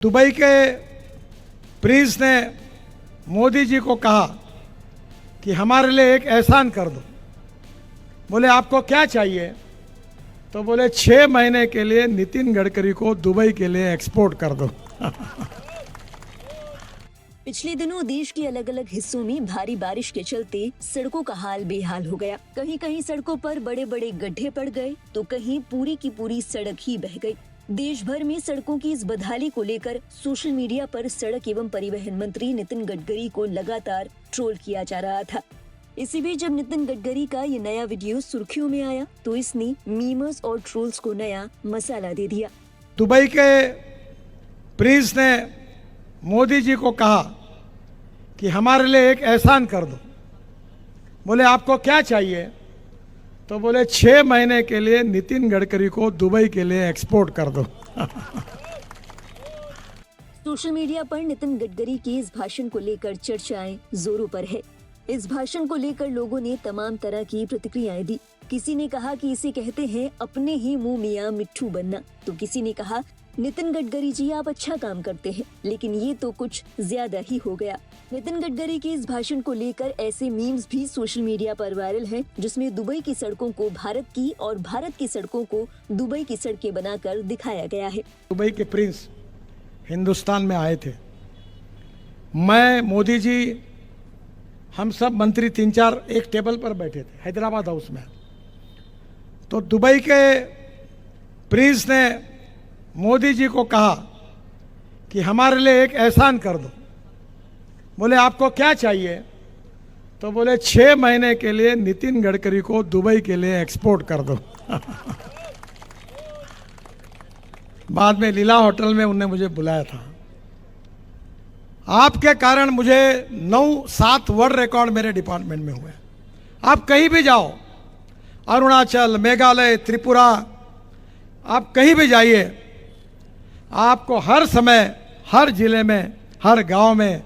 Dubai के Prince ने मोदी जी को कहा कि हमारे लिए एक एहसान कर दो। बोले आपको क्या चाहिए? तो बोले 6 महीने के लिए नितिन गडकरी को दुबई के लिए एक्सपोर्ट कर दो। पिछले दिनों देश के अलग अलग हिस्सों में भारी बारिश के चलते सड़कों का हाल बेहाल हो गया। कहीं कहीं सड़कों पर बड़े बड़े गड्ढे पड़ गए तो कहीं पूरी की पूरी सड़क ही बह गई। देश भर में सड़कों की इस बदहाली को लेकर सोशल मीडिया पर सड़क एवं परिवहन मंत्री नितिन गडकरी को लगातार ट्रोल किया जा रहा था। इसी बीच जब नितिन गडकरी का ये नया वीडियो सुर्खियों में आया तो इसने मीमर्स और ट्रोल्स को नया मसाला दे दिया। दुबई के प्रिंस ने मोदी जी को कहा कि हमारे लिए एक एहसान कर दो। बोले आपको क्या चाहिए? तो बोले 6 महीने के लिए नितिन गडकरी को दुबई के लिए एक्सपोर्ट कर दो। सोशल मीडिया पर नितिन गडकरी के इस भाषण को लेकर चर्चाएं जोरों पर है। इस भाषण को लेकर लोगों ने तमाम तरह की प्रतिक्रियाएं दी। किसी ने कहा कि इसे कहते हैं अपने ही मुंह मियां मिट्ठू बनना, तो किसी ने कहा नितिन गडकरी जी आप अच्छा काम करते हैं, लेकिन ये तो कुछ ज्यादा ही हो गया। नितिन गडकरी के इस भाषण को लेकर ऐसे मीम्स भी सोशल मीडिया पर वायरल हैं, जिसमें दुबई की सड़कों को भारत की और भारत की सड़कों को दुबई की सड़कें बनाकर दिखाया गया है। दुबई के प्रिंस हिंदुस्तान में आए थे। मैं, मोदी जी, हम सब मंत्री 3-4 एक टेबल पर बैठे थे हैदराबाद हाउस में। तो दुबई के प्रिंस ने मोदी जी को कहा कि हमारे लिए एक एहसान कर दो। बोले आपको क्या चाहिए? तो बोले 6 महीने के लिए नितिन गडकरी को दुबई के लिए एक्सपोर्ट कर दो। बाद में लीला होटल में उन्होंने मुझे बुलाया था। आपके कारण मुझे 9-7 वर्ल्ड रिकॉर्ड मेरे डिपार्टमेंट में हुए। आप कहीं भी जाओ, अरुणाचल, मेघालय, त्रिपुरा, आप कहीं भी जाइए, आपको हर समय, हर जिले में, हर गांव में,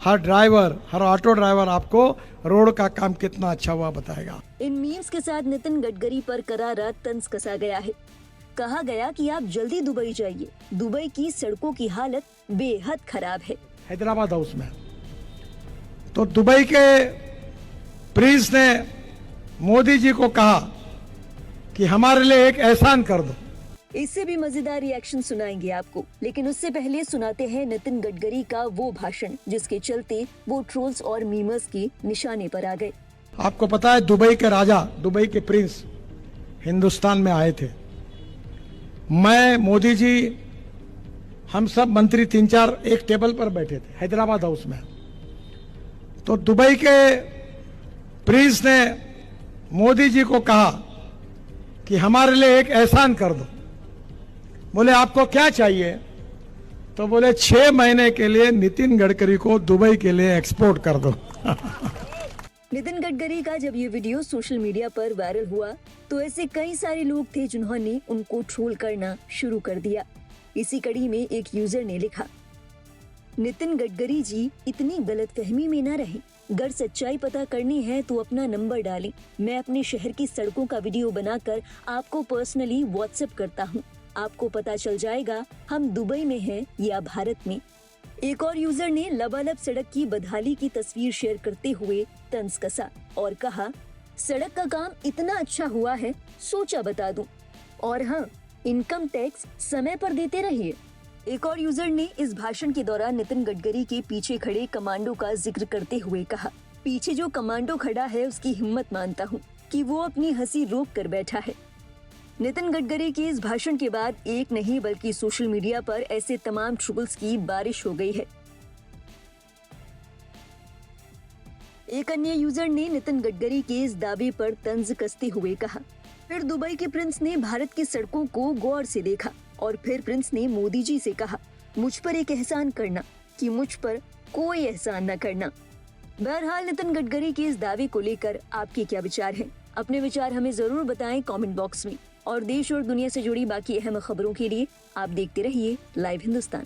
हर ड्राइवर, हर ऑटो ड्राइवर आपको रोड का काम कितना अच्छा हुआ बताएगा। इन मीम्स के साथ नितिन गडकरी पर करारा तंज कसा गया है। कहा गया कि आप जल्दी दुबई जाइए, दुबई की सड़कों की हालत बेहद खराब है। हैदराबाद हाउस में तो दुबई के प्रिंस ने मोदी जी को कहा कि हमारे लिए एक एहसान कर दो। इससे भी मजेदार रिएक्शन सुनाएंगे आपको, लेकिन उससे पहले सुनाते हैं नितिन गडकरी का वो भाषण जिसके चलते वो ट्रोल्स और मीमर्स के निशाने पर आ गए। आपको पता है दुबई के राजा, दुबई के प्रिंस हिंदुस्तान में आए थे। मैं, मोदी जी, हम सब मंत्री 3-4 एक टेबल पर बैठे थे हैदराबाद हाउस में। तो दुबई के प्रिंस ने मोदी जी को कहा कि हमारे लिए एक एहसान कर दो। बोले आपको क्या चाहिए? तो बोले 6 महीने के लिए नितिन गडकरी को दुबई के लिए एक्सपोर्ट कर दो। नितिन गडकरी का जब ये वीडियो सोशल मीडिया पर वायरल हुआ तो ऐसे कई सारे लोग थे जिन्होंने उनको ट्रोल करना शुरू कर दिया। इसी कड़ी में एक यूजर ने लिखा, नितिन गडकरी जी इतनी गलतफहमी में न रहें, अगर सच्चाई पता करनी है तो अपना नंबर डालें। मैं अपने शहर की सड़कों का वीडियो बनाकर आपको पर्सनली व्हाट्सएप करता हूँ, आपको पता चल जाएगा हम दुबई में हैं या भारत में। एक और यूजर ने लबालब सड़क की बदहाली की तस्वीर शेयर करते हुए तंज कसा और कहा, सड़क का काम इतना अच्छा हुआ है, सोचा बता दूं। और हाँ, इनकम टैक्स समय पर देते रहिए। एक और यूजर ने इस भाषण के दौरान नितिन गडकरी के पीछे खड़े कमांडो का जिक्र करते हुए कहा, पीछे जो कमांडो खड़ा है उसकी हिम्मत मानता हूँ कि वो अपनी हंसी रोक कर बैठा है। नितिन गडकरी के इस भाषण के बाद एक नहीं बल्कि सोशल मीडिया पर ऐसे तमाम ट्रोल्स की बारिश हो गई है। एक अन्य यूजर ने नितिन गडकरी के इस दावे पर तंज कसते हुए कहा, फिर दुबई के प्रिंस ने भारत की सड़कों को गौर से देखा और फिर प्रिंस ने मोदी जी से कहा, मुझ पर एक एहसान करना कि मुझ पर कोई एहसान न करना। बहरहाल नितिन गडकरी के इस दावे को लेकर आपके क्या विचार हैं? अपने विचार हमें जरूर बताएं कमेंट बॉक्स में। और देश और दुनिया से जुड़ी बाकी अहम खबरों के लिए आप देखते रहिए लाइव हिंदुस्तान।